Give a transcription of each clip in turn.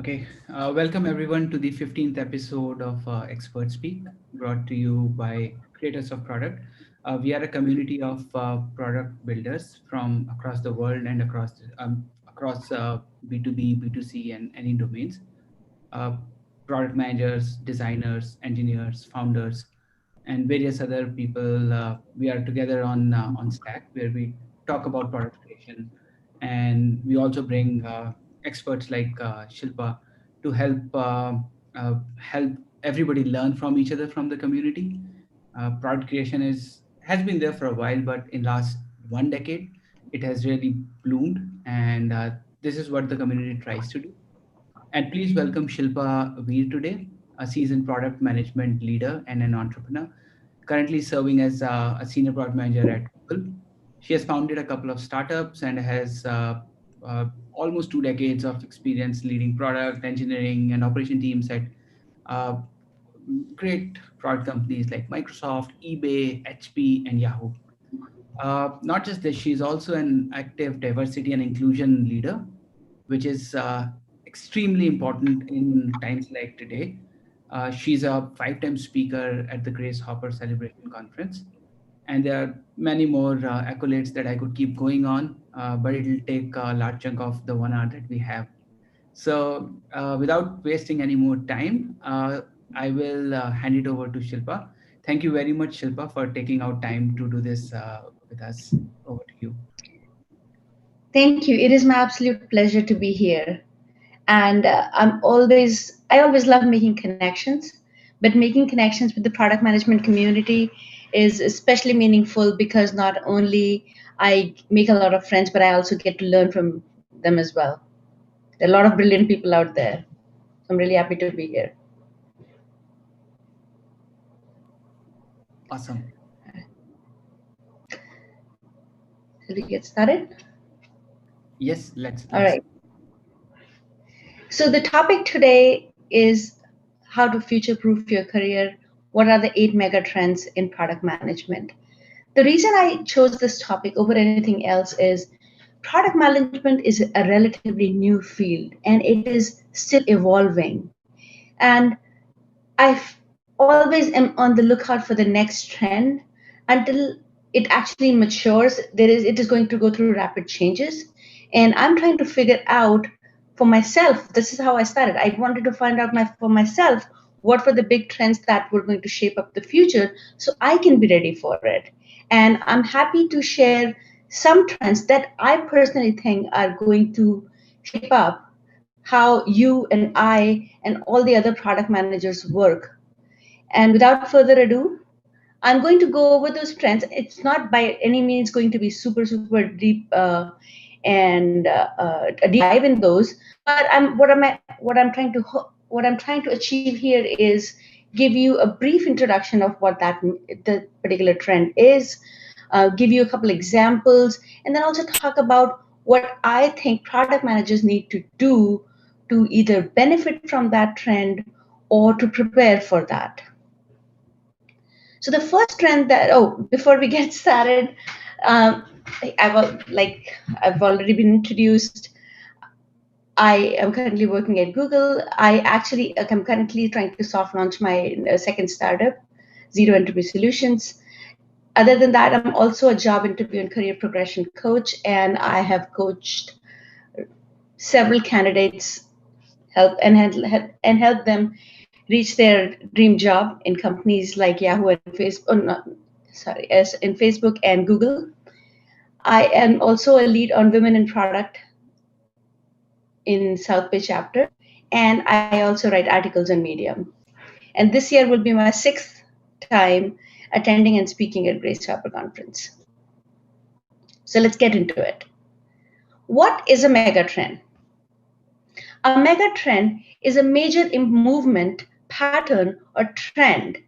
Okay, welcome everyone to the 15th episode of Expert Speak, brought to you by Creators of Product. We are a community of product builders from across the world and across B2B, B2C, and any domains. Uh, Product managers, designers, engineers, founders, and various other people. We are together on Stack, where we talk about product creation, and we also bring experts like Shilpa to help everybody learn from each other from the community. Product creation is has been there for a while, but in last 1 decade, it has really bloomed, and this is what the community tries to do. And please welcome Shilpa Vir today, a seasoned product management leader and an entrepreneur, currently serving as a senior product manager at Google. She has founded a couple of startups and has almost 2 decades of experience leading product, engineering, and operation teams at uh, great product companies like Microsoft, eBay, HP, and Yahoo. Not just this, she's also an active diversity and inclusion leader, which is extremely important in times like today. She's a five-time speaker at the Grace Hopper Celebration Conference, and there are many more accolades that I could keep going on, but it'll take a large chunk of the 1 hour that we have. So, without wasting any more time, I will hand it over to Shilpa. Thank you very much, Shilpa, for taking out time to do this with us. Over to you. Thank you. It is my absolute pleasure to be here. And I always love making connections, but making connections with the product management community is especially meaningful because not only I make a lot of friends, but I also get to learn from them as well. There are a lot of brilliant people out there. So I'm really happy to be here. Awesome. Should we get started? Yes, let's All let's right. So the topic today is how to future proof your career. What are the 8 mega trends in product management? The reason I chose this topic over anything else is product management is a relatively new field and it is still evolving. And I always am on the lookout for the next trend until it actually matures. It is going to go through rapid changes, and I'm trying to figure out for myself. This is how I started. I wanted to find out for myself what were the big trends that were going to shape up the future, so I can be ready for it. And I'm happy to share some trends that I personally think are going to shape up how you and I and all the other product managers work. And without further ado, I'm going to go over those trends. It's not by any means going to be super deep and a deep dive in those. But what I'm trying to achieve here is give you a brief introduction of what the particular trend is, give you a couple examples, and then also talk about what I think product managers need to do to either benefit from that trend or to prepare for that. So the first trend that before we get started, um, I've already been introduced. I am currently working at Google. I'm currently trying to soft launch my second startup, Zero Entropy Solutions. Other than that, I'm also a job interview and career progression coach, and I have coached several candidates help them reach their dream job in companies like Yahoo and Facebook. Oh, not, sorry, as in Facebook and Google. I am also a lead on Women in Product in South Bay chapter, and I also write articles on Medium. And this year will be my 6th time attending and speaking at Grace Hopper Conference. So let's get into it. What is a megatrend? A megatrend is a major movement, pattern, or trend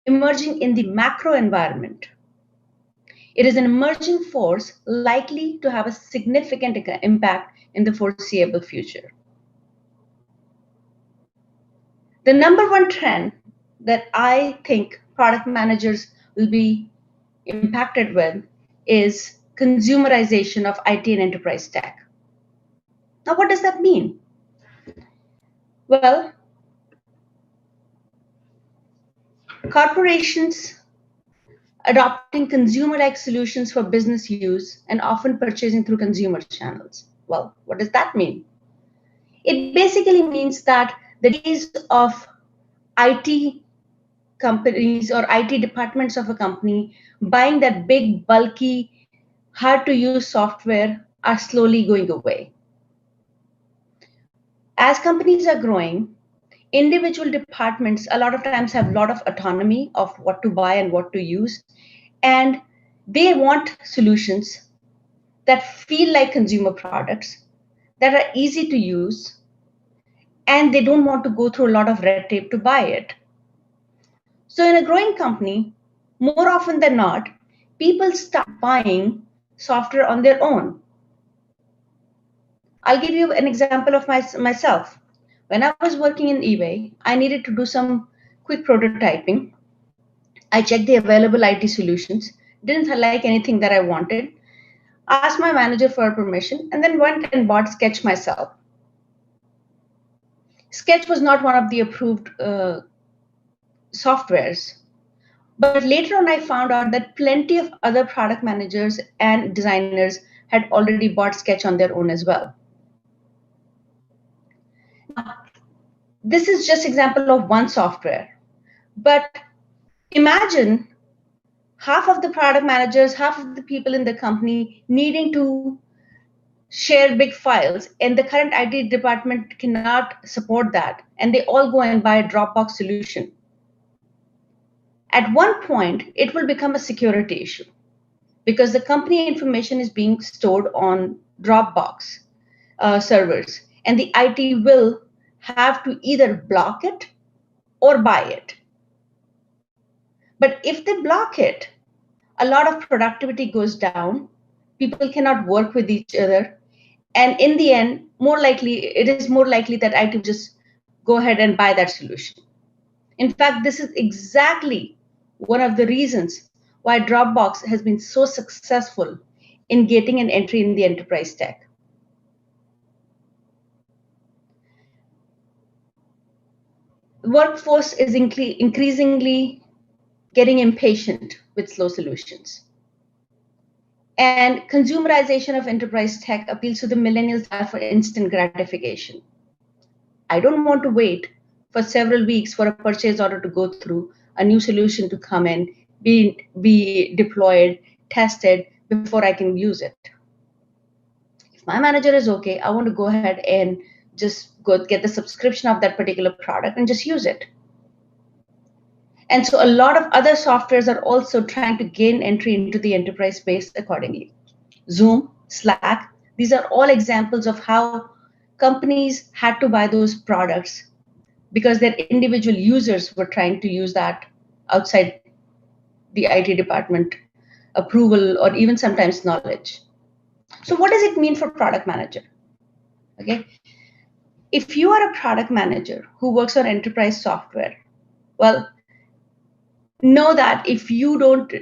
emerging in the macro environment. It is an emerging force likely to have a significant impact in the foreseeable future. The number one trend that I think product managers will be impacted with is consumerization of IT and enterprise tech. Now, what does that mean? Well, corporations adopting consumer-like solutions for business use and often purchasing through consumer channels. Well, what does that mean? It basically means that the days of IT companies or IT departments of a company buying that big, bulky, hard to use software are slowly going away. As companies are growing, individual departments a lot of times have a lot of autonomy of what to buy and what to use, and they want solutions that feel like consumer products, that are easy to use, and they don't want to go through a lot of red tape to buy it. So in a growing company, more often than not, people start buying software on their own. I'll give you an example of myself. When I was working in eBay, I needed to do some quick prototyping. I checked the available IT solutions, didn't like anything that I wanted, asked my manager for permission, and then went and bought Sketch myself. Sketch was not one of the approved softwares. But later on, I found out that plenty of other product managers and designers had already bought Sketch on their own as well. Now, this is just example of one software. But imagine half of the product managers, half of the people in the company needing to share big files, and the current IT department cannot support that, and they all go and buy a Dropbox solution. At one point, it will become a security issue because the company information is being stored on Dropbox servers, and the IT will have to either block it or buy it. But if they block it, a lot of productivity goes down. People cannot work with each other. And in the end, it is more likely that IT will just go ahead and buy that solution. In fact, this is exactly one of the reasons why Dropbox has been so successful in getting an entry in the enterprise tech. Workforce is increasingly getting impatient with slow solutions. And consumerization of enterprise tech appeals to the millennials that are for instant gratification. I don't want to wait for several weeks for a purchase order to go through, a new solution to come in, be deployed, tested before I can use it. If my manager is okay, I want to go ahead and just go get the subscription of that particular product and just use it. And so a lot of other softwares are also trying to gain entry into the enterprise space accordingly. Zoom, Slack, these are all examples of how companies had to buy those products because their individual users were trying to use that outside the IT department approval or even sometimes knowledge. So what does it mean for product manager? Okay. If you are a product manager who works on enterprise software, well, know that if you don't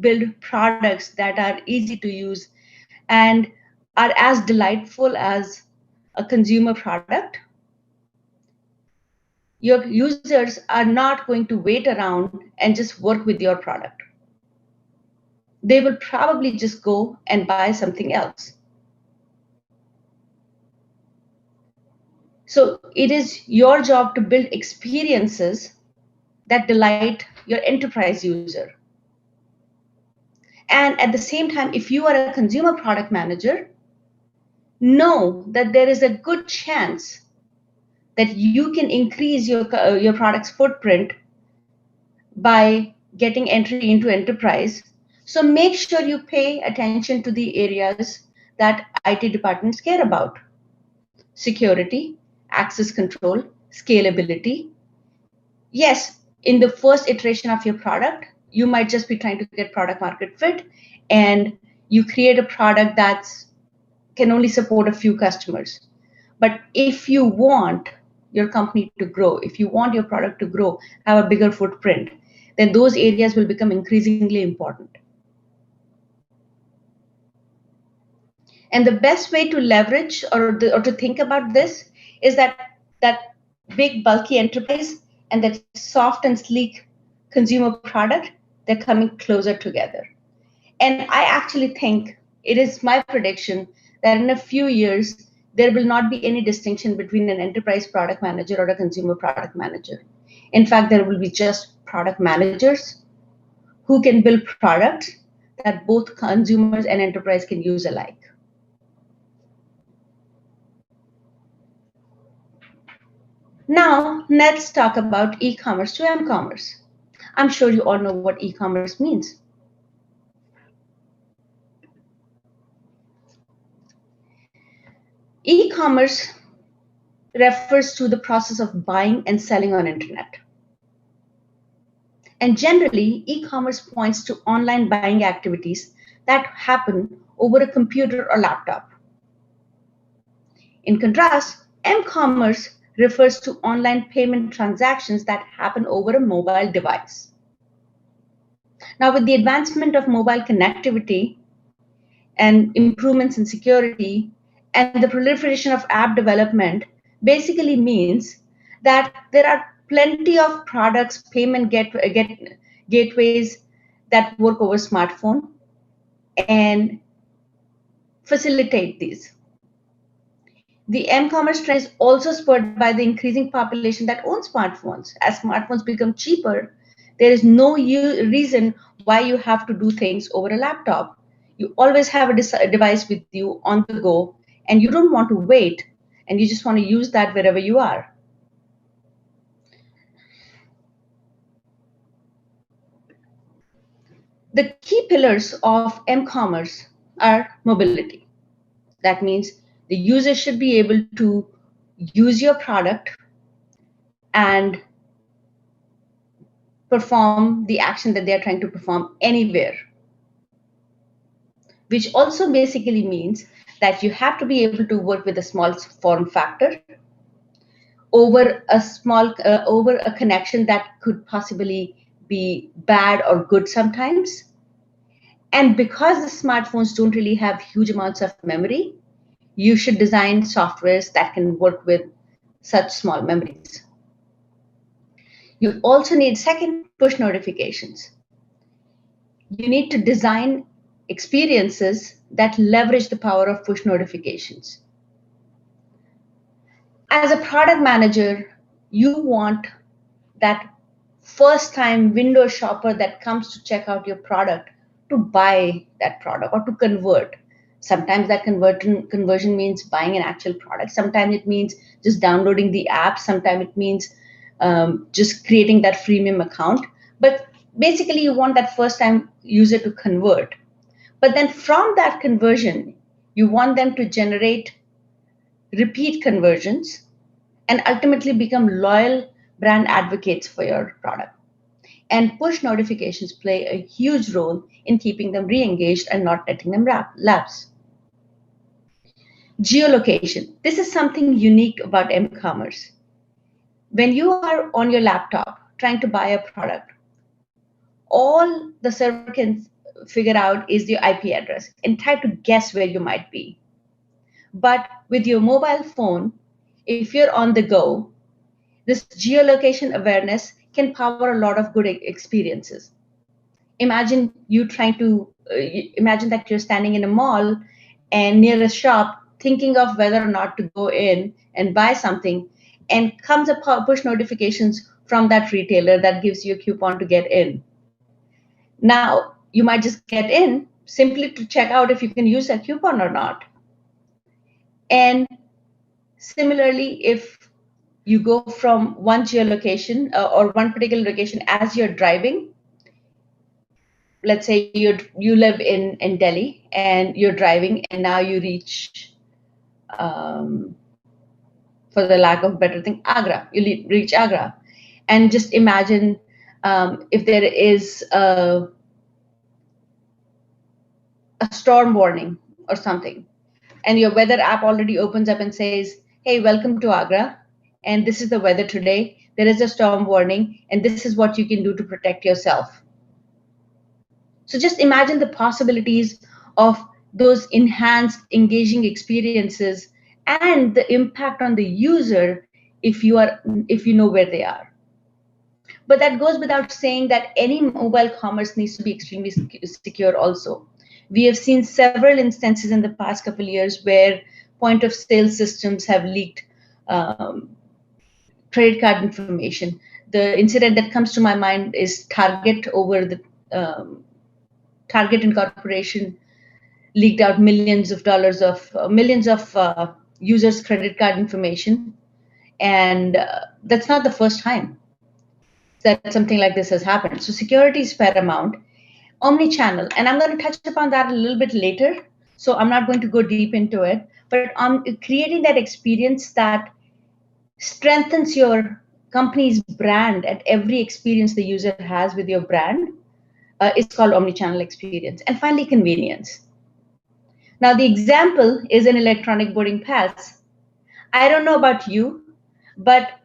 build products that are easy to use and are as delightful as a consumer product, your users are not going to wait around and just work with your product. They will probably just go and buy something else. So it is your job to build experiences that delight your enterprise user. And at the same time, if you are a consumer product manager, know that there is a good chance that you can increase your product's footprint by getting entry into enterprise. So make sure you pay attention to the areas that IT departments care about: security, access control, scalability. Yes, in the first iteration of your product, you might just be trying to get product market fit, and you create a product that's can only support a few customers. But if you want your company to grow, if you want your product to grow, have a bigger footprint, then those areas will become increasingly important. And the best way to leverage or to think about this is that big, bulky enterprise and that soft and sleek consumer product, they're coming closer together. And I actually think it is my prediction that in a few years, there will not be any distinction between an enterprise product manager or a consumer product manager. In fact, there will be just product managers who can build products that both consumers and enterprise can use alike. Now, let's talk about e-commerce to m-commerce. I'm sure you all know what e-commerce means. E-commerce refers to the process of buying and selling on internet. And generally, e-commerce points to online buying activities that happen over a computer or laptop. In contrast, m-commerce refers to online payment transactions that happen over a mobile device. Now, with the advancement of mobile connectivity and improvements in security and the proliferation of app development, basically means that there are plenty of products, payment gateways that work over smartphone and facilitate these. The m-commerce trend is also spurred by the increasing population that owns smartphones. As smartphones become cheaper, there is no reason why you have to do things over a laptop. You always have a device with you on the go, and you don't want to wait, and you just want to use that wherever you are. The key pillars of m-commerce are mobility. That means the user should be able to use your product and perform the action that they're trying to perform anywhere, which also basically means that you have to be able to work with a small form factor over a connection that could possibly be bad or good sometimes. And because the smartphones don't really have huge amounts of memory, you should design softwares that can work with such small memories. You also need, second, push notifications. You need to design experiences that leverage the power of push notifications. As a product manager, you want that first time window shopper that comes to check out your product to buy that product or to convert. Sometimes that conversion means buying an actual product. Sometimes it means just downloading the app. Sometimes it means just creating that freemium account. But basically, you want that first time user to convert. But then from that conversion, you want them to generate repeat conversions and ultimately become loyal brand advocates for your product. And push notifications play a huge role in keeping them re-engaged and not letting them lapse. Geolocation. This is something unique about m-commerce. When you are on your laptop trying to buy a product, all the server can figure out is your IP address and try to guess where you might be. But with your mobile phone, if you're on the go, this geolocation awareness can power a lot of good experiences. Imagine imagine that you're standing in a mall and near a shop thinking of whether or not to go in and buy something, and comes a push notifications from that retailer that gives you a coupon to get in. Now, you might just get in simply to check out if you can use that coupon or not. And similarly, if you go from one geolocation or one particular location as you're driving, let's say you live in Delhi and you're driving and now you reach, for the lack of better thing, Agra. You reach Agra. And just imagine if there is a storm warning or something, and your weather app already opens up and says, hey, welcome to Agra, and this is the weather today. There is a storm warning, and this is what you can do to protect yourself. So just imagine the possibilities of those enhanced, engaging experiences and the impact on the user if you know where they are. But that goes without saying that any mobile commerce needs to be extremely secure also. We have seen several instances in the past couple of years where point of sale systems have leaked credit card information. The incident that comes to my mind is Target over the Target Incorporation leaked out millions of users' credit card information, and that's not the first time that something like this has happened. So security is paramount. Omnichannel, and I'm going to touch upon that a little bit later. So I'm not going to go deep into it, but creating that experience that strengthens your company's brand at every experience the user has with your brand is called omnichannel experience. And finally, convenience. Now, the example is an electronic boarding pass. I don't know about you, but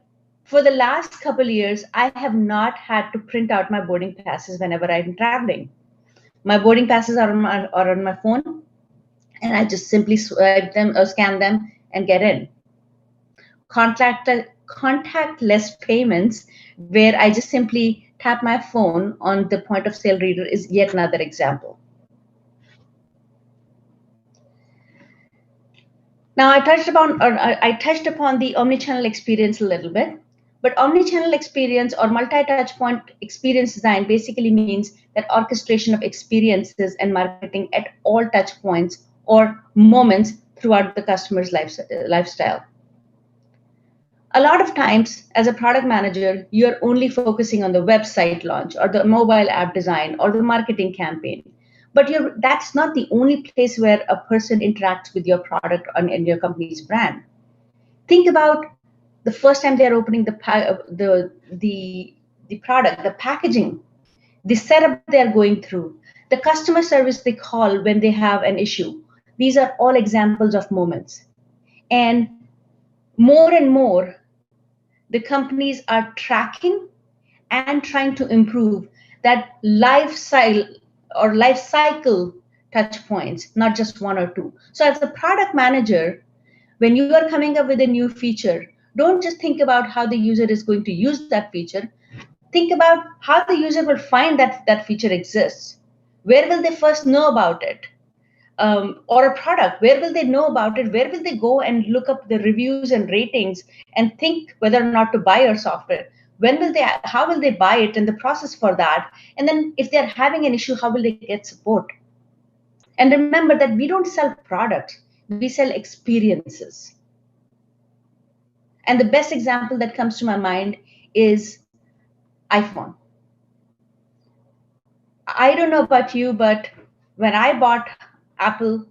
for the last couple of years, I have not had to print out my boarding passes whenever I'm traveling. My boarding passes are on my phone, and I just simply swipe them or scan them and get in. Contactless payments, where I just simply tap my phone on the point of sale reader, is yet another example. Now, I touched upon the omnichannel experience a little bit, but omnichannel experience or multi-touch point experience design basically means that orchestration of experiences and marketing at all touch points or moments throughout the customer's lifestyle. A lot of times, as a product manager, you're only focusing on the website launch or the mobile app design or the marketing campaign. But that's not the only place where a person interacts with your product and your company's brand. Think about the first time they're opening the product, the packaging, the setup they're going through, the customer service they call when they have an issue. These are all examples of moments. And more, the companies are tracking and trying to improve that life cycle touch points, not just one or two. So as a product manager, when you are coming up with a new feature, don't just think about how the user is going to use that feature. Think about how the user will find that that feature exists. Where will they first know about it? Or a product, where will they know about it? Where will they go and look up the reviews and ratings and think whether or not to buy your software? How will they buy it and the process for that? And then if they're having an issue, how will they get support? And remember that we don't sell products, we sell experiences. And the best example that comes to my mind is iPhone. I don't know about you, but when I bought Apple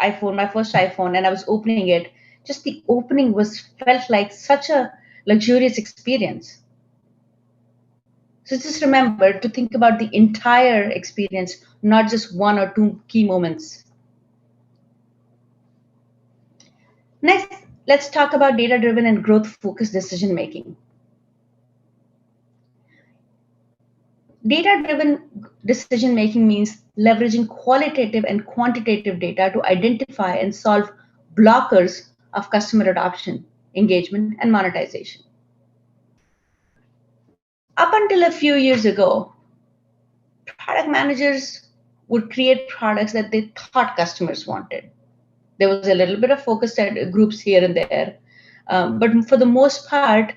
iPhone, my first iPhone, and I was opening it, just the opening felt like such a luxurious experience. So just remember to think about the entire experience, not just one or two key moments. Next, let's talk about data-driven and growth-focused decision making. Data-driven decision making means leveraging qualitative and quantitative data to identify and solve blockers of customer adoption, engagement, and monetization. Up until a few years ago, product managers would create products that they thought customers wanted. There was a little bit of focus at groups here and there, but for the most part,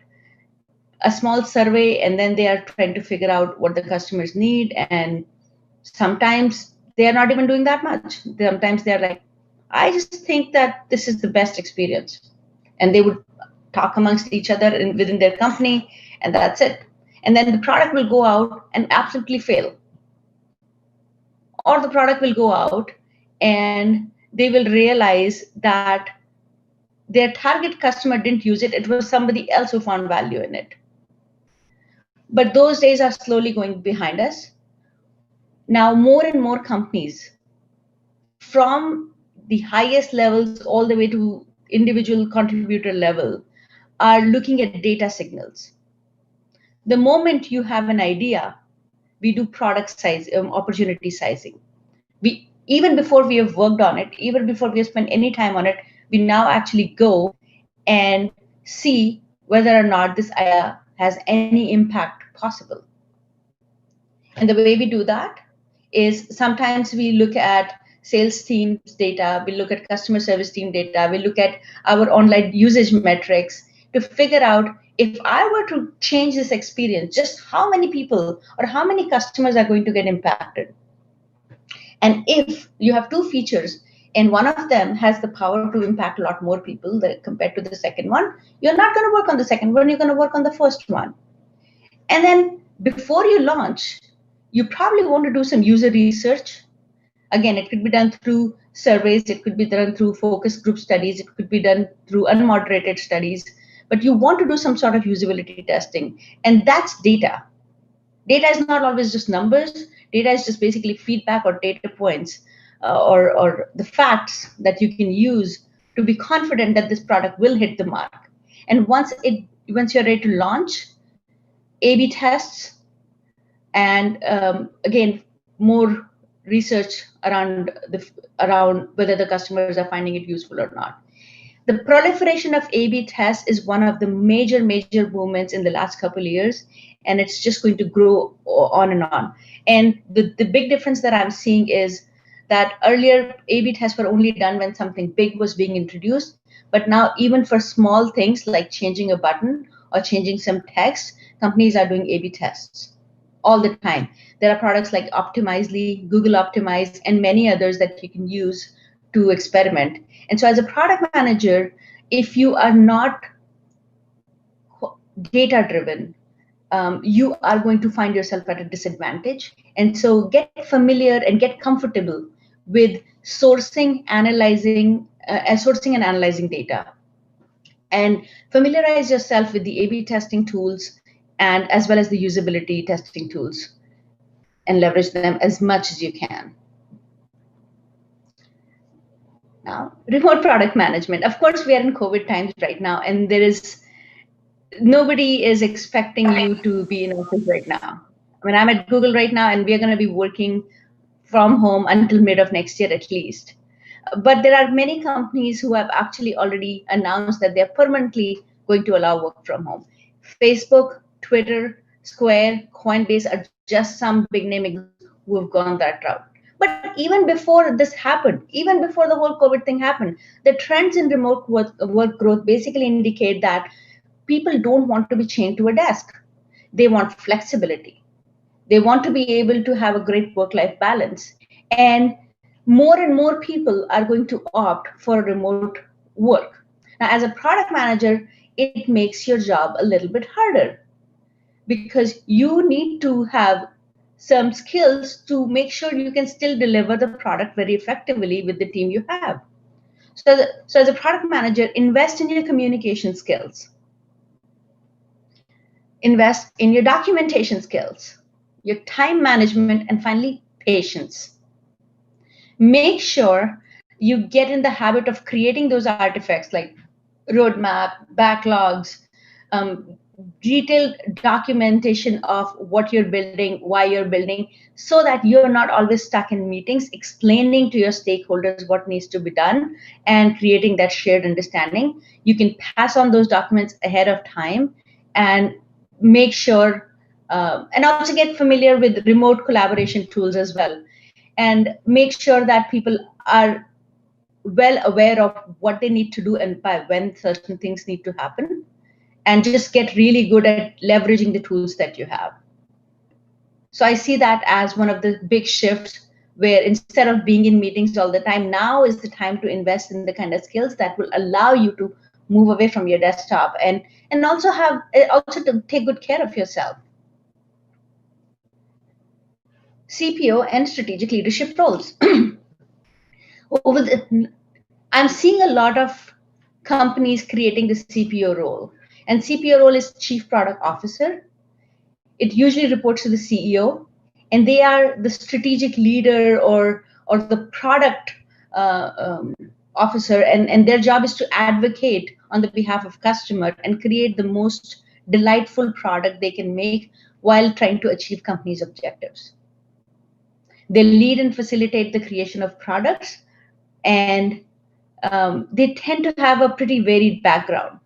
a small survey, and then they are trying to figure out what the customers need. And sometimes they are not even doing that much. Sometimes they're like, I just think that this is the best experience. And they would talk amongst each other within their company, and that's it. And then the product will go out and absolutely fail. Or the product will go out and they will realize that their target customer didn't use it. It was somebody else who found value in it. But those days are slowly going behind us. Now, more and more companies, from the highest levels all the way to individual contributor level, are looking at data signals. The moment you have an idea, we do product size, opportunity sizing. Even before we have worked on it, even before we have spent any time on it, we now actually go and see whether or not this idea has any impact possible. And the way we do that is sometimes we look at sales teams data, we look at customer service team data, we look at our online usage metrics to figure out, if I were to change this experience, just how many people or how many customers are going to get impacted. And if you have two features and one of them has the power to impact a lot more people compared to the second one, you're not going to work on the second one, you're going to work on the first one. And then before you launch, you probably want to do some user research. Again, it could be done through surveys, it could be done through focus group studies, it could be done through unmoderated studies, but you want to do some sort of usability testing. And that's data. Data is not always just numbers. Data is just basically feedback or data points, or the facts that you can use to be confident that this product will hit the mark. And once you're ready to launch, A/B tests, and again, more research around whether the customers are finding it useful or not. The proliferation of A/B tests is one of the major movements in the last couple of years, and it's just going to grow on and on. And the big difference that I'm seeing is that earlier A/B tests were only done when something big was being introduced, but now even for small things like changing a button or changing some text, companies are doing A/B tests all the time. There are products like Optimizely, Google Optimize, and many others that you can use to experiment. And so as a product manager, if you are not data driven, you are going to find yourself at a disadvantage. And so get familiar and get comfortable with sourcing and analyzing data, and familiarize yourself with the A/B testing tools and as well as the usability testing tools, and leverage them as much as you can. Now, remote product management. Of course, we are in COVID times right now, and nobody is expecting you to be in office right now. I mean, I'm at Google right now, and we're going to be working from home until mid of next year at least. But there are many companies who have actually already announced that they're permanently going to allow work from home. Facebook, Twitter, Square, Coinbase are just some big name examples who have gone that route. But even before this happened, even before the whole COVID thing happened, the trends in remote work growth basically indicate that people don't want to be chained to a desk. They want flexibility. They want to be able to have a great work-life balance. And more people are going to opt for remote work. Now, as a product manager, it makes your job a little bit harder because you need to have some skills to make sure you can still deliver the product very effectively with the team you have. So as a product manager, invest in your communication skills, invest in your documentation skills, your time management, and finally, patience. Make sure you get in the habit of creating those artifacts like roadmap, backlogs, detailed documentation of what you're building, why you're building, so that you're not always stuck in meetings explaining to your stakeholders what needs to be done and creating that shared understanding. You can pass on those documents ahead of time and make sure, and also get familiar with remote collaboration tools as well, and make sure that people are well aware of what they need to do and by when certain things need to happen, and just get really good at leveraging the tools that you have. So I see that as one of the big shifts, where instead of being in meetings all the time, now is the time to invest in the kind of skills that will allow you to move away from your desktop and also to take good care of yourself. CPO and strategic leadership roles. I'm seeing a lot of companies creating the CPO role. And CPO role is Chief Product Officer. It usually reports to the CEO, and they are the strategic leader or the product officer, and their job is to advocate on the behalf of customer and create the most delightful product they can make while trying to achieve company's objectives. They lead and facilitate the creation of products, and they tend to have a pretty varied background.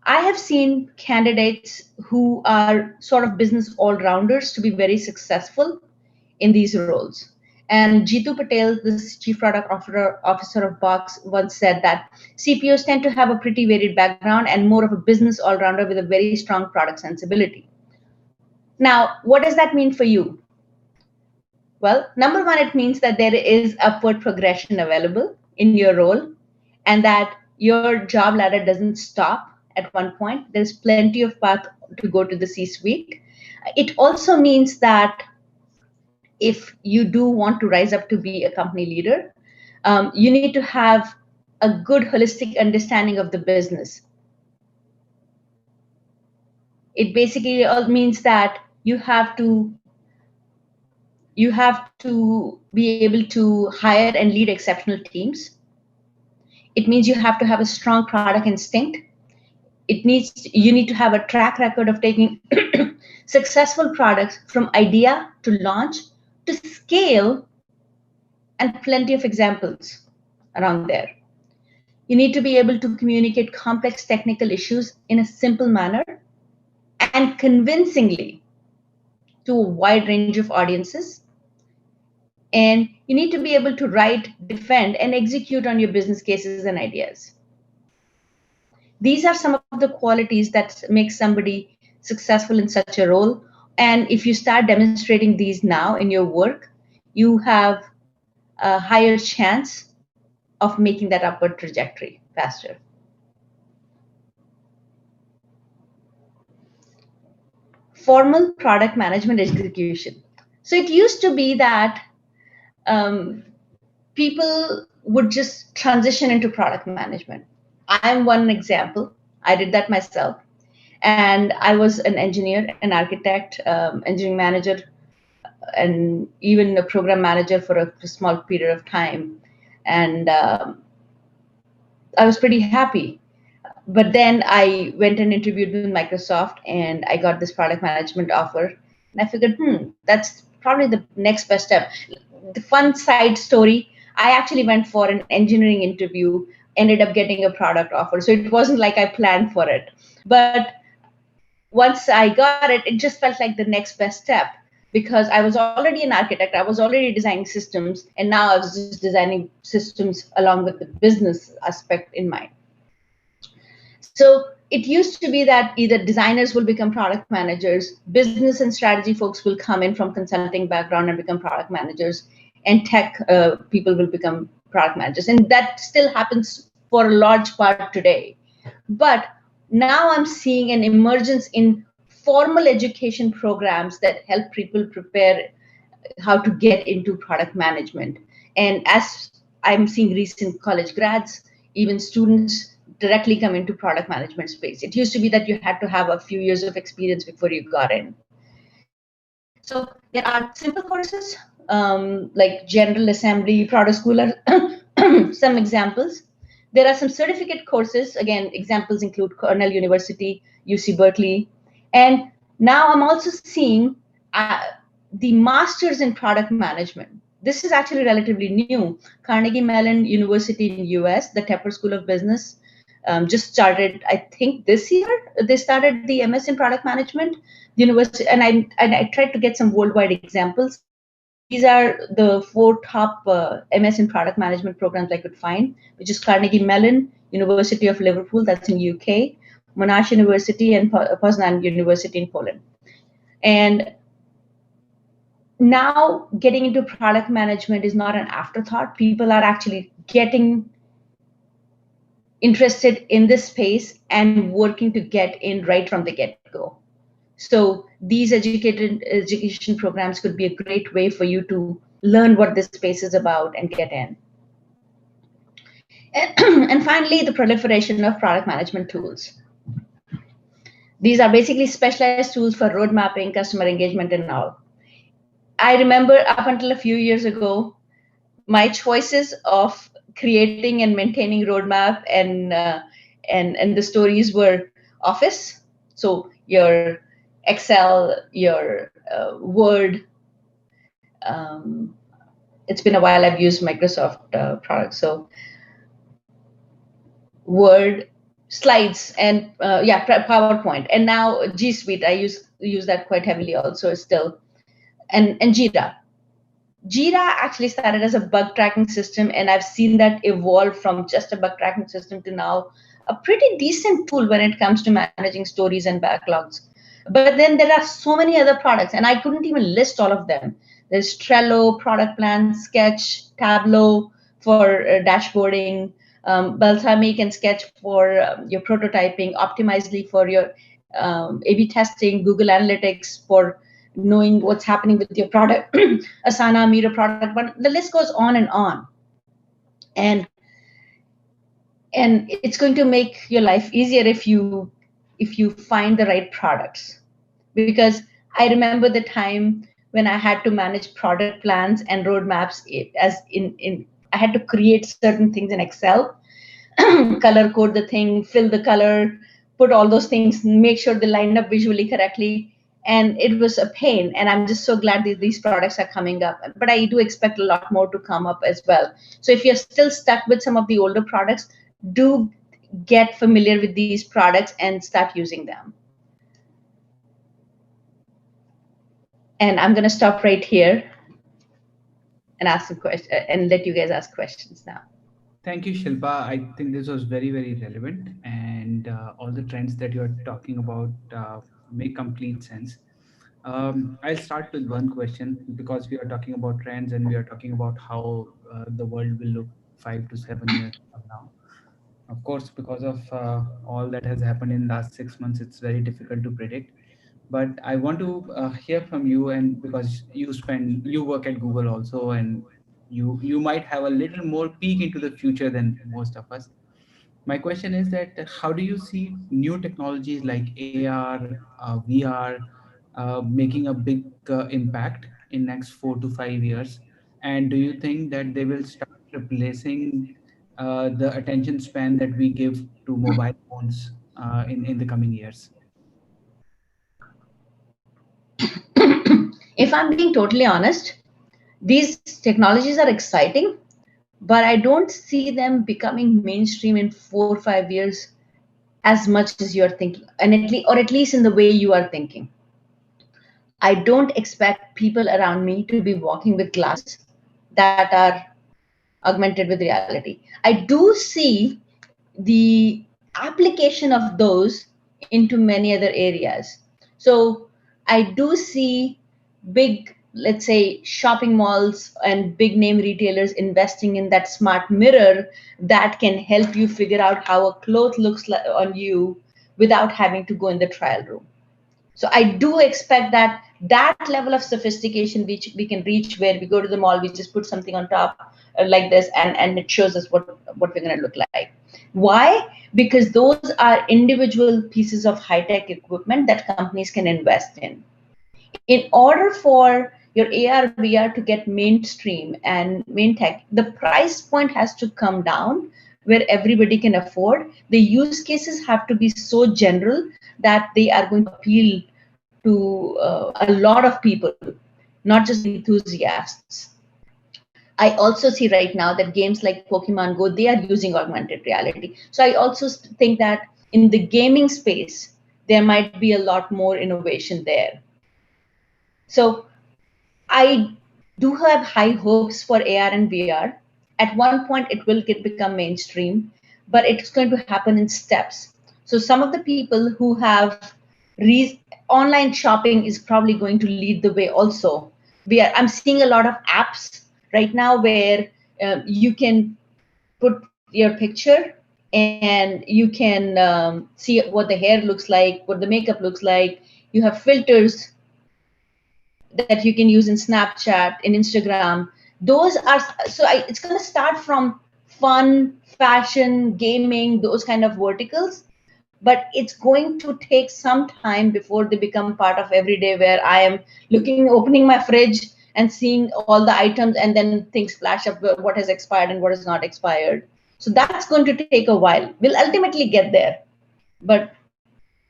I have seen candidates who are sort of business all-rounders to be very successful in these roles. And Jitu Patel, the chief product officer of Box, once said that CPOs tend to have a pretty varied background and more of a business all-rounder with a very strong product sensibility. Now, what does that mean for you? Well, number one, it means that there is upward progression available in your role and that your job ladder doesn't stop at one point. There's plenty of path to go to the C-suite. It also means that if you do want to rise up to be a company leader, you need to have a good holistic understanding of the business. It basically all means that you have to be able to hire and lead exceptional teams. It means you have to have a strong product instinct. You need to have a track record of taking successful products from idea to launch to scale, and plenty of examples around there. You need to be able to communicate complex technical issues in a simple manner and convincingly to a wide range of audiences. And you need to be able to write, defend, and execute on your business cases and ideas. These are some of the qualities that make somebody successful in such a role. And if you start demonstrating these now in your work, you have a higher chance of making that upward trajectory faster. Formal product management execution. So it used to be that people would just transition into product management. I'm one example. I did that myself. And I was an engineer, an architect, engineering manager, and even a program manager for a small period of time. And I was pretty happy. But then I went and interviewed with Microsoft and I got this product management offer. And I figured, that's probably the next best step. The fun side story, I actually went for an engineering interview, ended up getting a product offer. So it wasn't like I planned for it. But once I got it, it just felt like the next best step because I was already an architect, I was already designing systems, and now I was just designing systems along with the business aspect in mind. So it used to be that either designers will become product managers, business and strategy folks will come in from consulting background and become product managers, and tech people will become product managers. And that still happens for a large part today. But now I'm seeing an emergence in formal education programs that help people prepare how to get into product management. And as I'm seeing recent college grads, even students directly come into product management space. It used to be that you had to have a few years of experience before you got in. So there are simple courses like General Assembly, Product School are some examples. There are some certificate courses. Again, examples include Cornell University, UC Berkeley. And now I'm also seeing the masters in product management. This is actually relatively new. Carnegie Mellon University in US, the Tepper School of Business, just started, I think this year, they started the MS in product management. The university, and I tried to get some worldwide examples. These are the 4 top MS in product management programs I could find, which is Carnegie Mellon, University of Liverpool, that's in UK, Monash University, and Poznan University in Poland. And now getting into product management is not an afterthought. People are actually getting interested in this space and working to get in right from the get-go. So these education programs could be a great way for you to learn what this space is about and get in. And finally, the proliferation of product management tools. These are basically specialized tools for road mapping, customer engagement, and all. I remember up until a few years ago, my choices of creating and maintaining roadmap and the stories were Office, so your Excel, your Word. It's been a while I've used Microsoft products, so Word, slides and PowerPoint, and now G Suite. I use that quite heavily also still, and Jira. Jira actually started as a bug tracking system, and I've seen that evolve from just a bug tracking system to now a pretty decent tool when it comes to managing stories and backlogs. But then there are so many other products, and I couldn't even list all of them. There's Trello, Product Plan, Sketch, Tableau for dashboarding, Balsamiq and Sketch for your prototyping, Optimizely for your A/B testing, Google Analytics for knowing what's happening with your product, Asana, Meter product, but the list goes on and on. And and it's going to make your life easier if you find the right products. Because I remember the time when I had to manage product plans and roadmaps as in I had to create certain things in Excel, color code the thing, fill the color, put all those things, make sure they line up visually correctly. And it was a pain. And I'm just so glad that these products are coming up. But I do expect a lot more to come up as well. So if you're still stuck with some of the older products, do get familiar with these products and start using them. And I'm going to stop right here and ask some questions and let you guys ask questions now. Thank you, Shilpa. I think this was very, very relevant, and all the trends that you're talking about make complete sense. I'll start with one question because we are talking about trends and we are talking about how the world will look 5 to 7 years from now. Of course, because of all that has happened in last 6 months, it's very difficult to predict. But I want to hear from you, and because you work at Google also, and you might have a little more peek into the future than most of us. My question is that how do you see new technologies like AR, VR, making a big impact in next 4 to 5 years? And do you think that they will start replacing the attention span that we give to mobile phones in the coming years? If I'm being totally honest, these technologies are exciting, but I don't see them becoming mainstream in 4 or 5 years as much as you're thinking, and at least in the way you are thinking. I don't expect people around me to be walking with glasses that are augmented with reality. I do see the application of those into many other areas. So I do see big, let's say, shopping malls and big name retailers investing in that smart mirror that can help you figure out how a cloth looks like on you without having to go in the trial room. So I do expect that level of sophistication which we can reach, where we go to the mall, we just put something on top like this, and it shows us what we're going to look like. Why? Because those are individual pieces of high tech equipment that companies can invest in. In order for your AR VR to get mainstream and main tech, the price point has to come down where everybody can afford. The use cases have to be so general that they are going to appeal to a lot of people, not just enthusiasts. I also see right now that games like Pokemon Go, they are using augmented reality. So I also think that in the gaming space, there might be a lot more innovation there. So I do have high hopes for AR and VR. At one point, it will become mainstream, but it's going to happen in steps. So some of the people who have online shopping is probably going to lead the way. Also, I'm seeing a lot of apps right now where you can put your picture and you can see what the hair looks like, what the makeup looks like. You have filters that you can use in Snapchat, in Instagram. Those are it's going to start from fun, fashion, gaming, those kind of verticals, but it's going to take some time before they become part of everyday, where I am opening my fridge and seeing all the items, and then things flash up what has expired and what is not expired. So that's going to take a while. We'll ultimately get there, but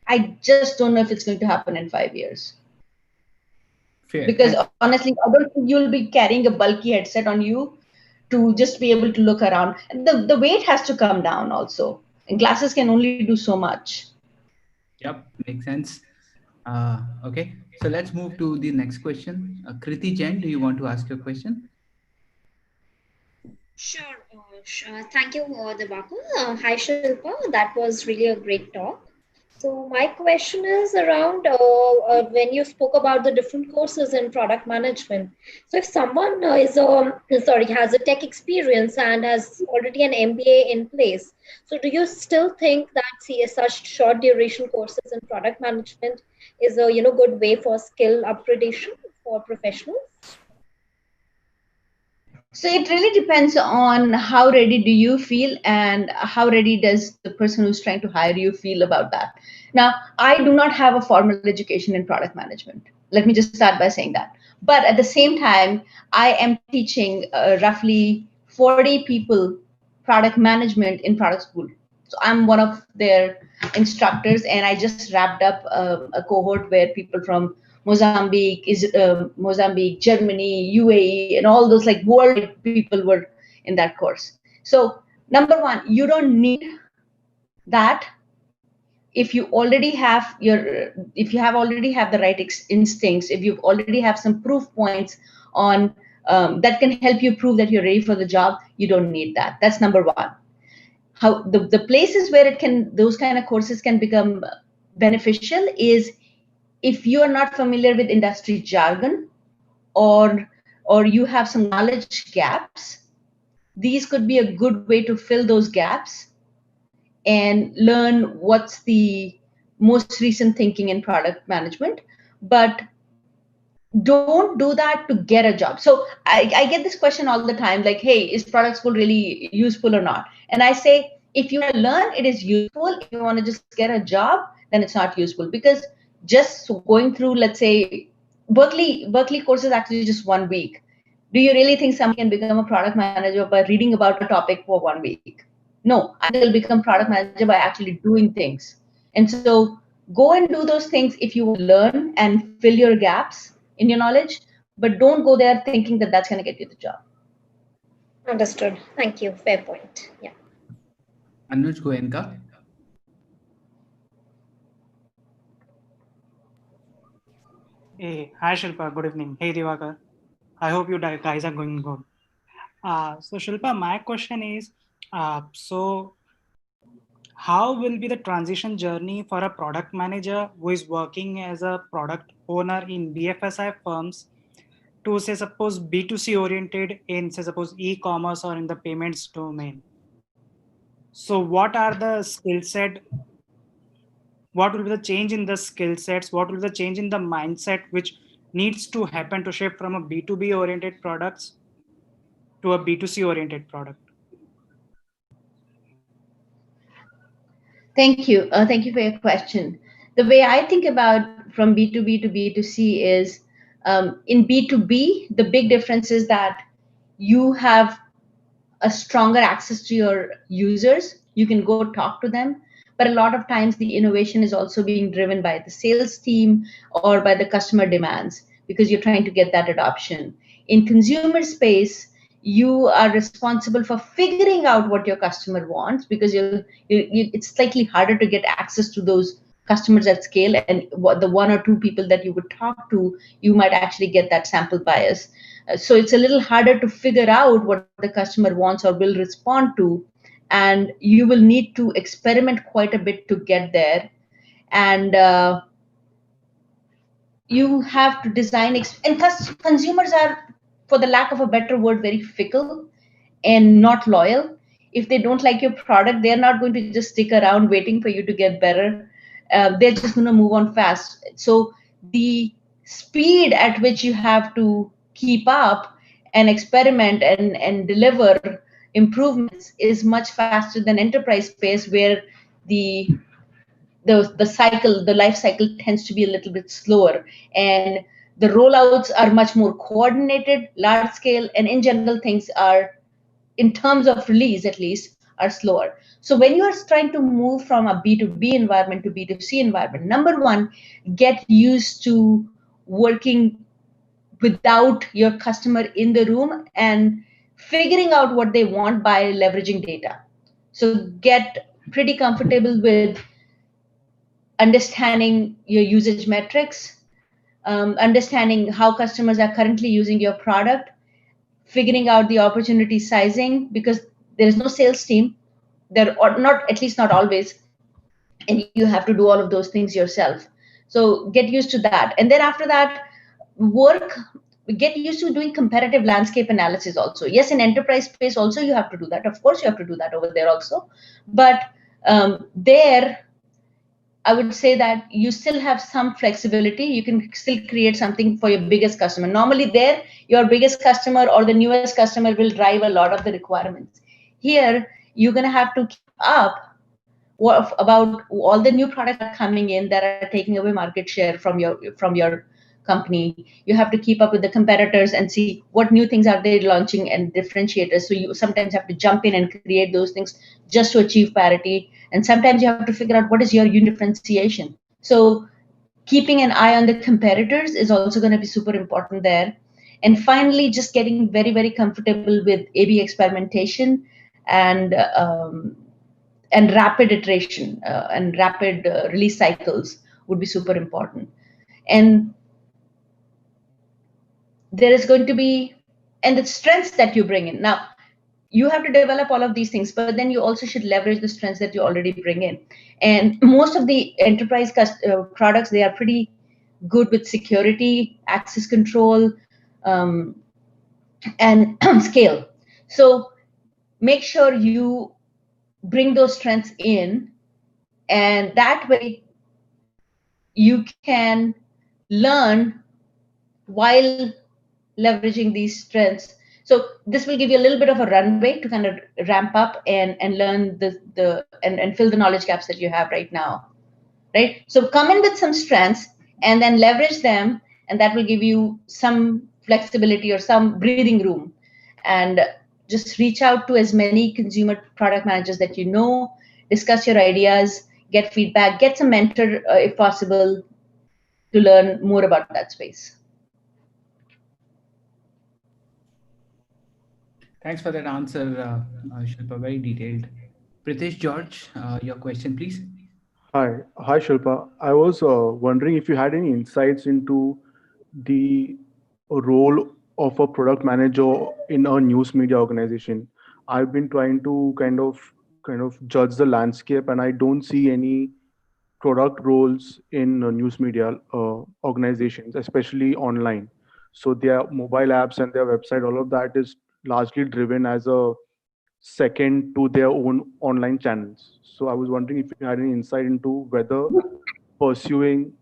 I just don't know if it's going to happen in 5 years. Fair. Because honestly, I don't think you'll be carrying a bulky headset on you to just be able to look around. The weight has to come down also. And glasses can only do so much. Yep, makes sense. Okay, so let's move to the next question. Kriti Jain, do you want to ask your question? Sure. Thank you, Devakar. Hi, Shilpa. That was really a great talk. So my question is around when you spoke about the different courses in product management. So if someone has a tech experience and has already an MBA in place, so do you still think that such short duration courses in product management is a good way for skill upgradation for professionals? So it really depends on how ready do you feel and how ready does the person who's trying to hire you feel about that. Now, I do not have a formal education in product management. Let me just start by saying that. But at the same time, I am teaching roughly 40 people product management in product school. So I'm one of their instructors, and I just wrapped up a cohort where people from Mozambique, Germany, UAE, and all those like worldwide people were in that course. So number one, you don't need that if you already have if you have already have the right instincts, if you already have some proof points on that can help you prove that you're ready for the job. You don't need that. That's number one. How the places where it can those kind of courses can become beneficial is if you are not familiar with industry jargon, or you have some knowledge gaps. These could be a good way to fill those gaps and learn what's the most recent thinking in product management. But don't do that to get a job. So I get this question all the time, like, hey, is product school really useful or not? And I say, if you want to learn, it is useful. If you want to just get a job, then it's not useful, because just going through, let's say, Berkeley course is actually just 1 week. Do you really think somebody can become a product manager by reading about a topic for 1 week? No, I think they'll become product manager by actually doing things. And so go and do those things if you want to learn and fill your gaps in your knowledge, but don't go there thinking that that's going to get you the job. Understood. Thank you. Fair point. Yeah. Anuj Goenka. Hey, hi Shilpa, good evening. Hey Divakar, I hope you guys are going good. So Shilpa, my question is, so how will be the transition journey for a product manager who is working as a product owner in BFSI firms to say suppose B2C oriented in say suppose e-commerce or in the payments domain? So what are the skill set? What will be the change in the skill sets? What will be the change in the mindset which needs to happen to shift from a B2B oriented products to a B2C oriented product? Thank you. Thank you for your question. The way I think about from B2B to B2C is, in B2B, the big difference is that you have a stronger access to your users. You can go talk to them. But a lot of times the innovation is also being driven by the sales team or by the customer demands, because you're trying to get that adoption. In consumer space, you are responsible for figuring out what your customer wants, because it's slightly harder to get access to those customers at scale, and the one or two people that you would talk to, you might actually get that sample bias. So it's a little harder to figure out what the customer wants or will respond to, and you will need to experiment quite a bit to get there. And you have to design and consumers are, for the lack of a better word, very fickle and not loyal. If they don't like your product, they're not going to just stick around waiting for you to get better. They're just going to move on fast. So the speed at which you have to keep up and experiment and deliver improvements is much faster than enterprise space, where the the life cycle tends to be a little bit slower, and the rollouts are much more coordinated, large scale, and in general things are, in terms of release at least, are slower. So when you are trying to move from a B2B environment to B2C environment, number one, get used to working without your customer in the room and figuring out what they want by leveraging data. So get pretty comfortable with understanding your usage metrics, understanding how customers are currently using your product, figuring out the opportunity sizing, because there is no sales team there, or not, at least not always, and you have to do all of those things yourself. So get used to that, and then after that, work get used to doing comparative landscape analysis also. Yes, in enterprise space also you have to do that, of course you have to do that over there also, but there I would say that you still have some flexibility. You can still create something for your biggest customer. Normally, there, your biggest customer or the newest customer will drive a lot of the requirements. Here, you're going to have to keep up about all the new products that are coming in that are taking away market share from your company. You have to keep up with the competitors and see what new things are they launching and differentiators. So you sometimes have to jump in and create those things just to achieve parity, and sometimes you have to figure out what is your unique differentiation. So keeping an eye on the competitors is also going to be super important there. And finally, just getting very, very comfortable with A/B experimentation and and rapid iteration and rapid release cycles would be super important. And there is going to be, and the strengths that you bring in. Now, you have to develop all of these things, but then you also should leverage the strengths that you already bring in. And most of the enterprise products, they are pretty good with security, access control, and scale. So make sure you bring those strengths in, and that way you can learn while leveraging these strengths. So this will give you a little bit of a runway to kind of ramp up and learn and fill the knowledge gaps that you have right now, right? So come in with some strengths and then leverage them, and that will give you some flexibility or some breathing room. And just reach out to as many consumer product managers that you know, discuss your ideas, get feedback, get some mentor if possible, to learn more about that space. Thanks for that answer, Shilpa. Very detailed. Pritesh George, your question, please. Hi, Shilpa. I was wondering if you had any insights into the role of a product manager in a news media organization. I've been trying to kind of judge the landscape, and I don't see any product roles in news media organizations, especially online. So their mobile apps and their website, all of that is largely driven as a second to their own online channels. So I was wondering if you had any insight into whether pursuing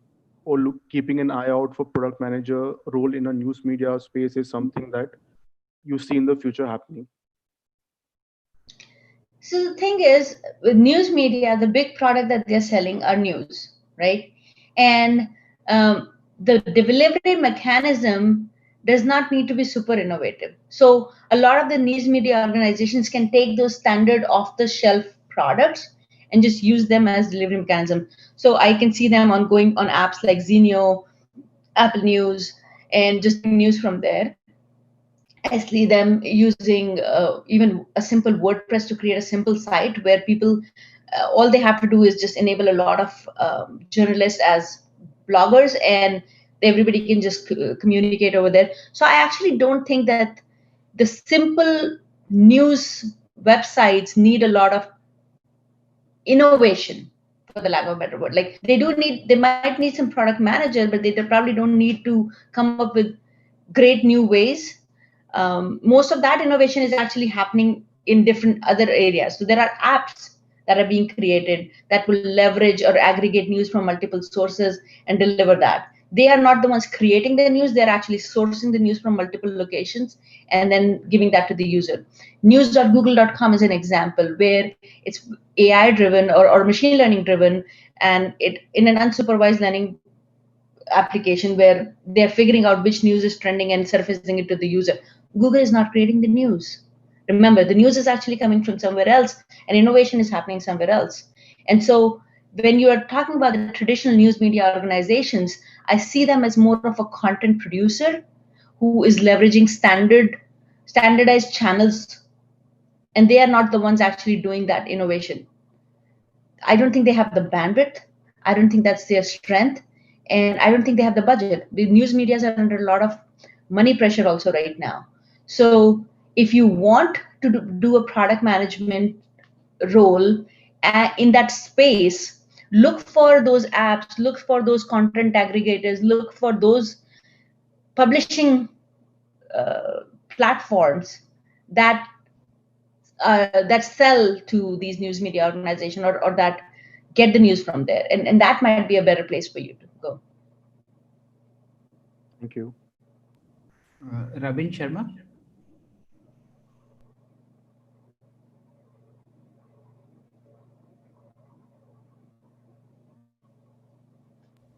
or keeping an eye out for product manager role in a news media space is something that you see in the future happening. So the thing is, with news media, the big product that they're selling are news, right? And the delivery mechanism does not need to be super innovative. So a lot of the news media organizations can take those standard off-the-shelf products and just use them as delivery mechanism. So I can see them on going on apps like Zenio, Apple News, and just getting news from there. I see them using even a simple WordPress to create a simple site where people, all they have to do is just enable a lot of journalists as bloggers, and everybody can just communicate over there. So I actually don't think that the simple news websites need a lot of innovation, for the lack of a better word. Like they might need some product manager, but they probably don't need to come up with great new ways. Most of that innovation is actually happening in different other areas. So there are apps that are being created that will leverage or aggregate news from multiple sources and deliver that. They are not the ones creating the news, they're actually sourcing the news from multiple locations and then giving that to the user. News.google.com is an example where it's AI driven or machine learning driven, and it in an unsupervised learning application where they're figuring out which news is trending and surfacing it to the user. Google is not creating the news. Remember, the news is actually coming from somewhere else, and innovation is happening somewhere else. And so when you are talking about the traditional news media organizations, I see them as more of a content producer who is leveraging standardized channels, and they are not the ones actually doing that innovation. I don't think they have the bandwidth. I don't think that's their strength. And I don't think they have the budget. The news medias are under a lot of money pressure also right now. So if you want to do a product management role in that space, look for those apps, look for those content aggregators, look for those publishing platforms that that sell to these news media organization, or that get the news from there, and that might be a better place for you to go. Thank you. Rabin Sharma.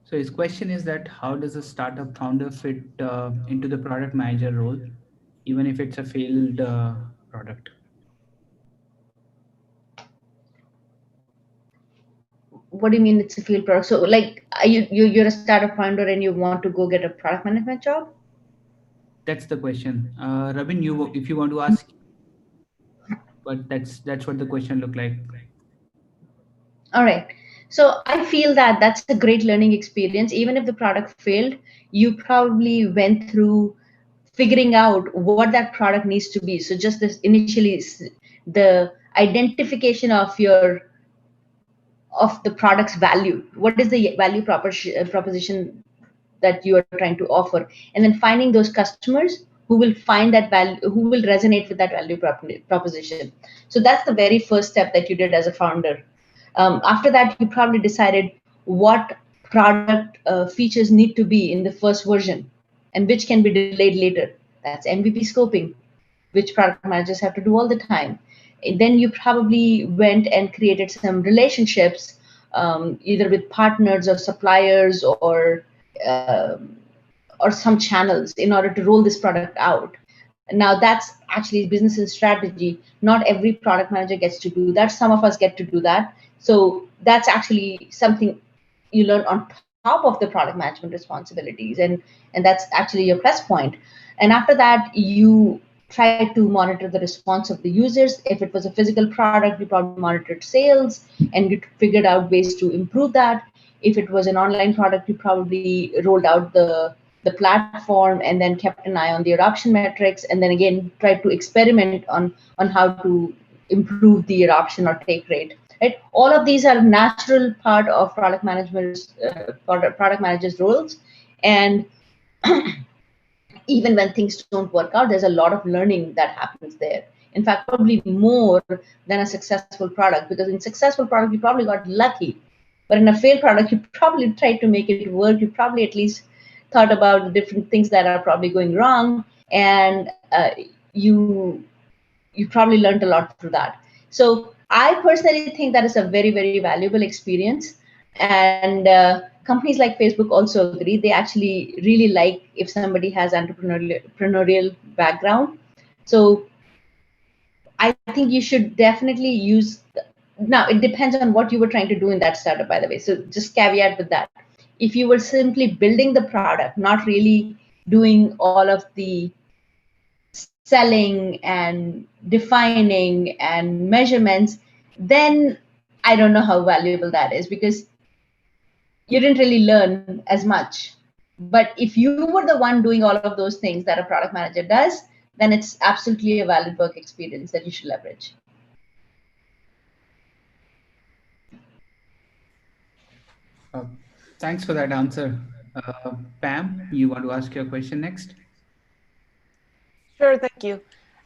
So his question is that how does a startup founder fit into the product manager role, even if it's a failed product? What do you mean it's a field product? So like, you're a startup founder and you want to go get a product management job? That's the question. Rabin, you if you want to ask, but that's what the question looked like. All right. So I feel that that's a great learning experience. Even if the product failed, you probably went through figuring out what that product needs to be. So just this initially, the identification of the product's value. What is the value proposition that you are trying to offer, and then finding those customers who will find that value, who will resonate with that value proposition. So that's the very first step that you did as a founder. After that, you probably decided what product features need to be in the first version and which can be delayed later. That's MVP scoping, which product managers have to do all the time. And then you probably went and created some relationships, either with partners or suppliers, or some channels in order to roll this product out. Now that's actually business and strategy. Not every product manager gets to do that. Some of us get to do that. So that's actually something you learn on top of the product management responsibilities, and that's actually your plus point. And after that, you try to monitor the response of the users. If it was a physical product, you probably monitored sales and you figured out ways to improve that. If it was an online product, you probably rolled out the platform and then kept an eye on the adoption metrics, and then again tried to experiment on how to improve the adoption or take rate. Right, all of these are natural part of product managers roles. And even when things don't work out, there's a lot of learning that happens there. In fact, probably more than a successful product, because in successful product you probably got lucky, but in a failed product you probably tried to make it work. You probably at least thought about the different things that are probably going wrong, and you probably learned a lot through that. So I personally think that is a very, very valuable experience. And companies like Facebook also agree. They actually really like if somebody has entrepreneurial background. So I think you should definitely use. Now it depends on what you were trying to do in that startup, by the way. So just caveat with that. If you were simply building the product, not really doing all of the selling and defining and measurements, then I don't know how valuable that is, because you didn't really learn as much. But if you were the one doing all of those things that a product manager does, then it's absolutely a valid work experience that you should leverage. Uh, Thanks for that answer. Pam, you want to ask your question next? Sure, thank you.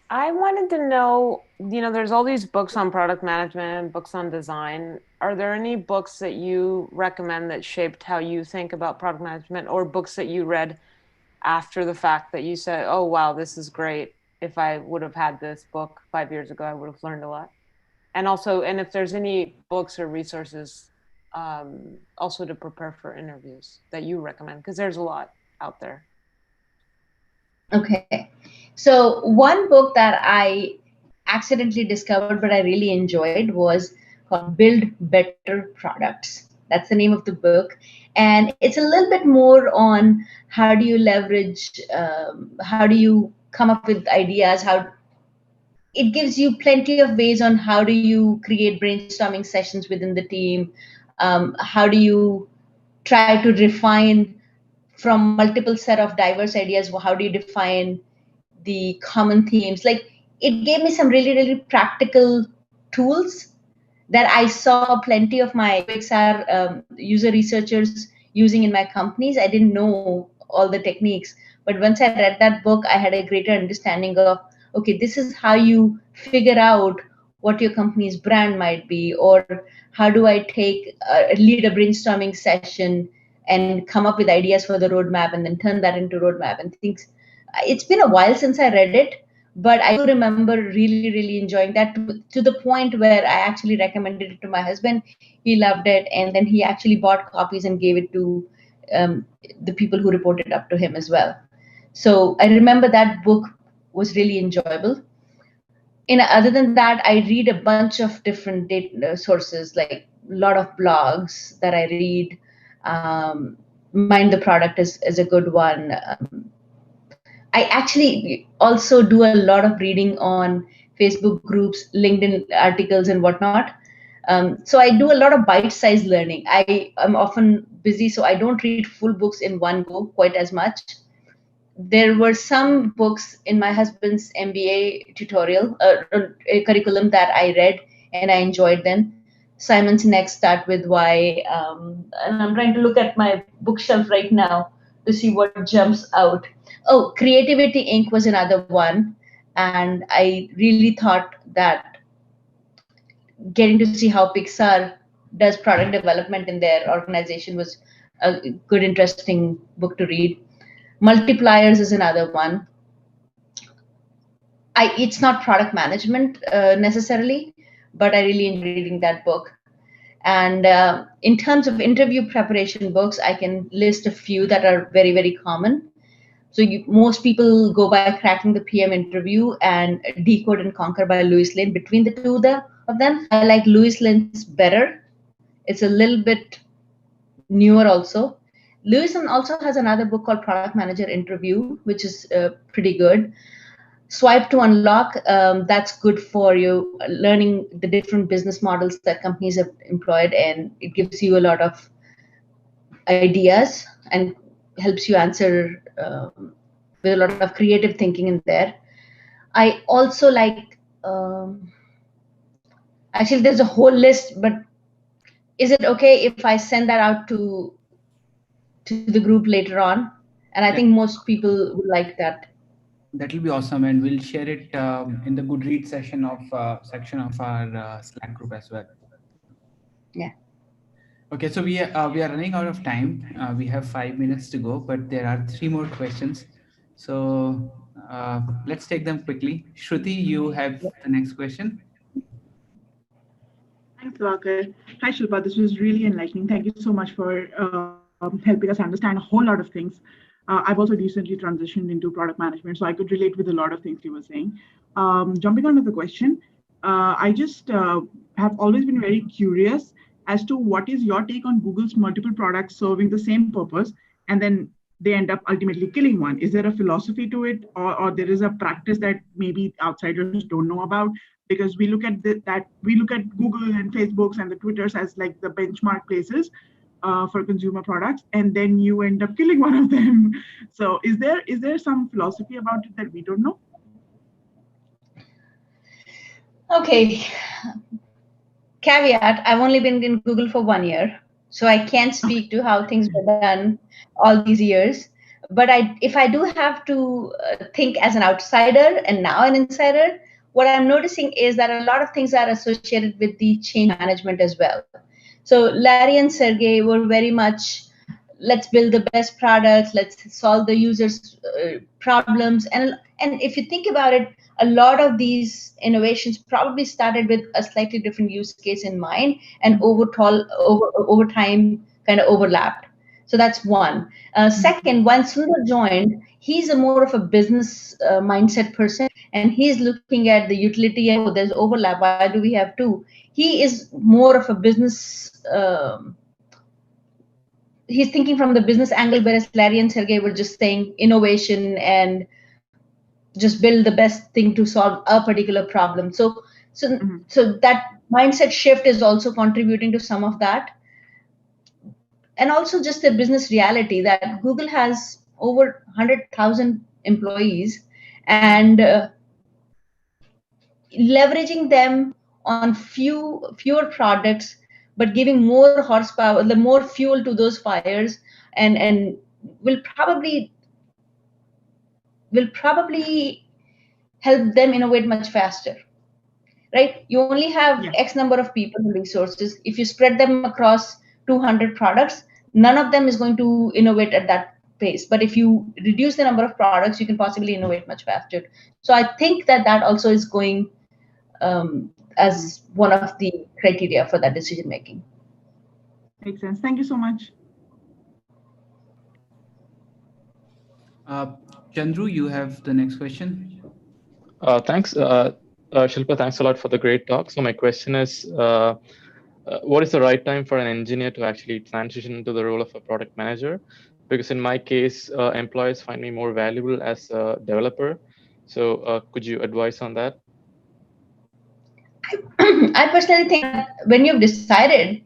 I wanted to know, there's all these books on product management, books on design. Are there any books that you recommend that shaped how you think about product management, or books that you read after the fact that you said, oh, wow, this is great. If I would have had this book 5 years ago, I would have learned a lot. And also, and if there's any books or resources also to prepare for interviews that you recommend, because there's a lot out there. Okay. So one book that I accidentally discovered but I really enjoyed was called Build Better Products. That's the name of the book. And it's a little bit more on how do you leverage, how do you come up with ideas, how it gives you plenty of ways on how do you create brainstorming sessions within the team. How do you try to refine from multiple set of diverse ideas? How do you define the common themes? Like, it gave me some really, really practical tools that I saw plenty of my UXR user researchers using in my companies. I didn't know all the techniques, but once I read that book, I had a greater understanding of, okay, this is how you figure out what your company's brand might be, or how do I lead a brainstorming session and come up with ideas for the roadmap and then turn that into roadmap and things. It's been a while since I read it, but I do remember really, really enjoying that to the point where I actually recommended it to my husband. He loved it, and then he actually bought copies and gave it to the people who reported up to him as well. So I remember that book was really enjoyable. Other than that, I read a bunch of different data sources, like a lot of blogs that I read. Mind the Product is a good one. I actually also do a lot of reading on Facebook groups, LinkedIn articles, and whatnot. So I do a lot of bite-sized learning. I am often busy, so I don't read full books in one go quite as much. There were some books in my husband's MBA tutorial curriculum that I read and I enjoyed them. Simon Sinek Start With Why, and I'm trying to look at my bookshelf right now to see what jumps out. Oh, Creativity Inc. was another one, and I really thought that getting to see how Pixar does product development in their organization was a good, interesting book to read. Multipliers is another one. It's not product management necessarily, but I really enjoy reading that book. And in terms of interview preparation books, I can list a few that are very, very common. So most people go by Cracking the PM Interview and Decode and Conquer by Louis Lane. Between the two of them, I like Louis Lane's better. It's a little bit newer also. Louis Lane also has another book called Product Manager Interview, which is pretty good. Swipe to Unlock, that's good for you learning the different business models that companies have employed, and it gives you a lot of ideas and helps you answer with a lot of creative thinking in there. I also like, actually, there's a whole list, but is it okay if I send that out to the group later on? And I think most people would like that. That will be awesome, and we'll share it in the Goodreads section of our Slack group as well. Yeah. Okay, so we are running out of time. We have 5 minutes to go, but there are three more questions. So let's take them quickly. Shruti, you have the next question. Thanks, Walker. Hi, Shilpa. This was really enlightening. Thank you so much for helping us understand a whole lot of things. I've also recently transitioned into product management, so I could relate with a lot of things you were saying. Jumping on to the question, I just have always been very curious as to what is your take on Google's multiple products serving the same purpose, and then they end up ultimately killing one. Is there a philosophy to it, or there is a practice that maybe outsiders don't know about? Because we look at we look at Google and Facebooks and the Twitters as like the benchmark places for consumer products, and then you end up killing one of them. So is there some philosophy about it that we don't know? Okay. Caveat, I've only been in Google for 1 year, so I can't speak to how things were done all these years. But if I do have to think as an outsider and now an insider, what I'm noticing is that a lot of things are associated with the change management as well. So Larry and Sergey were very much, let's build the best products, let's solve the users' problems. And if you think about it, a lot of these innovations probably started with a slightly different use case in mind, and over time kind of overlapped. So that's one. Second, when Sundar joined, he's a more of a business mindset person, and he's looking at the utility. Oh, there's overlap. Why do we have two? He is more of a business. He's thinking from the business angle, whereas Larry and Sergey were just saying innovation and just build the best thing to solve a particular problem. So that mindset shift is also contributing to some of that. And also just the business reality that Google has over 100,000 employees, and leveraging them on fewer products, but giving more horsepower, the more fuel to those fires, and will probably help them innovate much faster, right? You only have X number of people and resources. If you spread them across 200 products, none of them is going to innovate at that pace. But if you reduce the number of products, you can possibly innovate much faster. So I think that also is going as one of the criteria for that decision making. Makes sense. Thank you so much. Chandru, you have the next question. Thanks, Shilpa. Thanks a lot for the great talk. So my question is, what is the right time for an engineer to actually transition into the role of a product manager? Because in my case, employers find me more valuable as a developer. So could you advise on that? I personally think that when you've decided,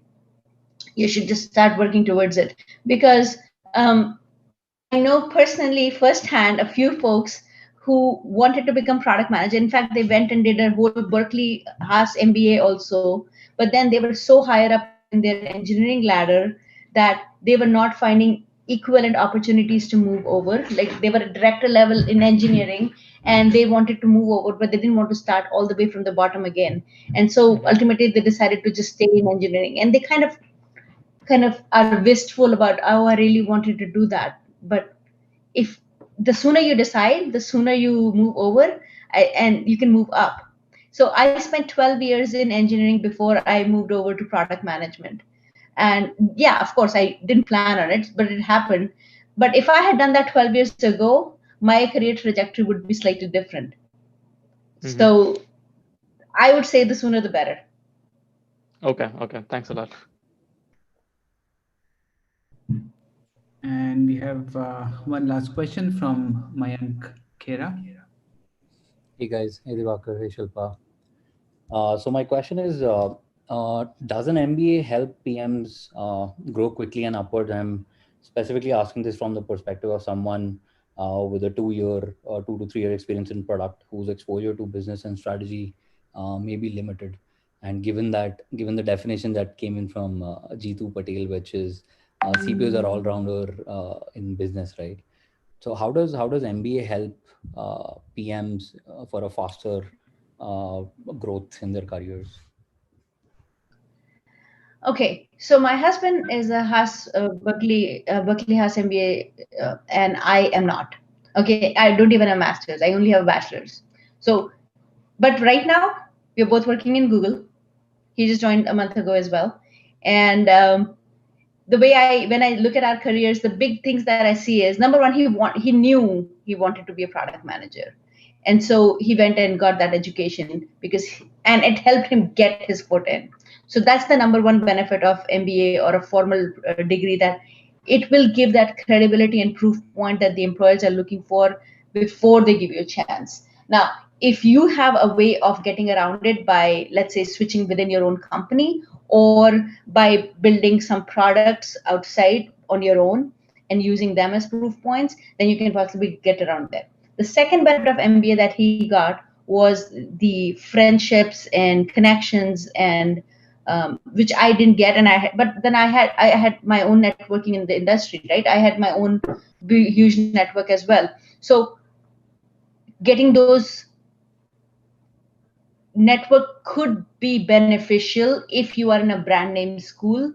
you should just start working towards it, because I know personally firsthand a few folks who wanted to become product manager. In fact, they went and did a whole Berkeley Haas MBA also, but then they were so higher up in their engineering ladder that they were not finding equivalent opportunities to move over. Like they were at director level in engineering and they wanted to move over, but they didn't want to start all the way from the bottom again. And so ultimately they decided to just stay in engineering, and they kind of are wistful about, oh, I really wanted to do that. But if the sooner you decide, the sooner you move over, and you can move up. So I spent 12 years in engineering before I moved over to product management. And yeah, of course, I didn't plan on it, but it happened. But if I had done that 12 years ago, my career trajectory would be slightly different. So I would say the sooner the better. Okay. Thanks a lot. And we have one last question from Mayank Khera. Hey guys, hey Diwakar, hey Shilpa. So my question is, does an MBA help PMs grow quickly and upwards? I'm specifically asking this from the perspective of someone with a 2 to 3 year experience in product, whose exposure to business and strategy may be limited. And given the definition that came in from Jeetu Patel, which is CPOs are all rounder in business, right? So how does MBA help PMs for a faster growth in their careers? Okay, so my husband is a Berkeley Haas MBA, and I am not. Okay, I don't even have masters. I only have a bachelor's. So, but right now we're both working in Google. He just joined a month ago as well, and the way when I look at our careers, the big things that I see is, number one, he knew he wanted to be a product manager, and so he went and got that education and it helped him get his foot in. So that's the number one benefit of MBA or a formal degree, that it will give that credibility and proof point that the employers are looking for before they give you a chance. Now, if you have a way of getting around it by, let's say, switching within your own company, or by building some products outside on your own and using them as proof points, then you can possibly get around that. The second benefit of MBA that he got was the friendships and connections, and which I didn't get, but then I had my own networking in the industry, right? I had my own huge network as well. So getting those network could be beneficial if you are in a brand name school,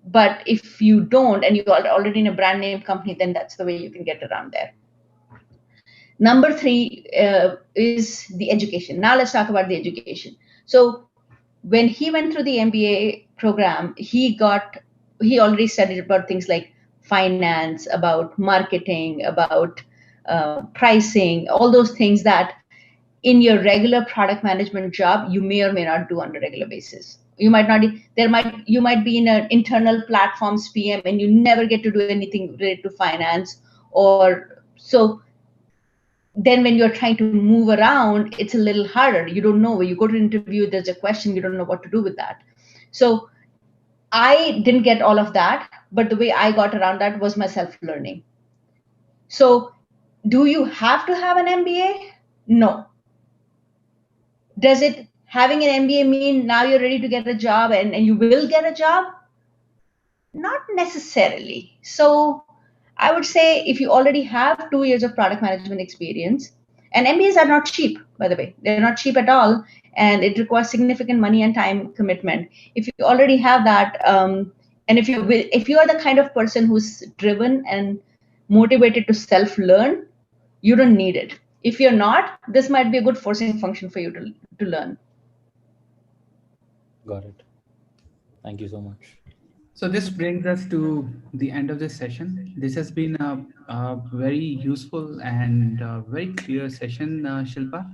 but if you don't and you are already in a brand name company, then that's the way you can get around there. Number three is the education. Now let's talk about the education. So when he went through the MBA program, he already studied about things like finance, about marketing, about pricing, all those things that in your regular product management job you may or may not do on a regular basis. You might be in an internal platforms PM and you never get to do anything related to finance, or so then when you're trying to move around, it's a little harder. You don't know. When you go to an interview, there's a question, you don't know what to do with that. So I didn't get all of that, but the way I got around that was my self-learning. So do you have to have an MBA? No. Does it having an MBA mean now you're ready to get a job and you will get a job? Not necessarily. So I would say if you already have 2 years of product management experience, and MBAs are not cheap, by the way, they're not cheap at all, and it requires significant money and time commitment. If you already have that, and if you are the kind of person who's driven and motivated to self-learn, you don't need it. If you're not, this might be a good forcing function for you to learn. Got it. Thank you so much. So this brings us to the end of this session. This has been a very useful and very clear session, Shilpa.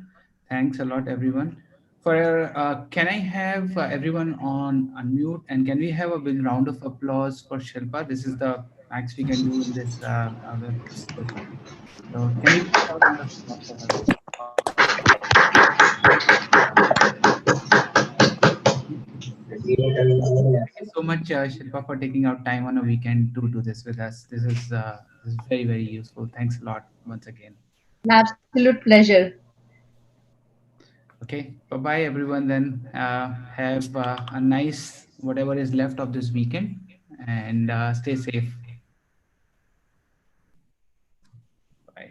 Thanks a lot, everyone. Can I have everyone on unmute, and can we have a big round of applause for Shilpa? This is the max we can do in this web session. So can we please have a round of applause for her? Thank you so much, Shilpa, for taking out time on a weekend to do this with us. This is very, very useful. Thanks a lot once again. An absolute pleasure. Okay, bye bye, everyone. Then have a nice whatever is left of this weekend, and stay safe. Bye.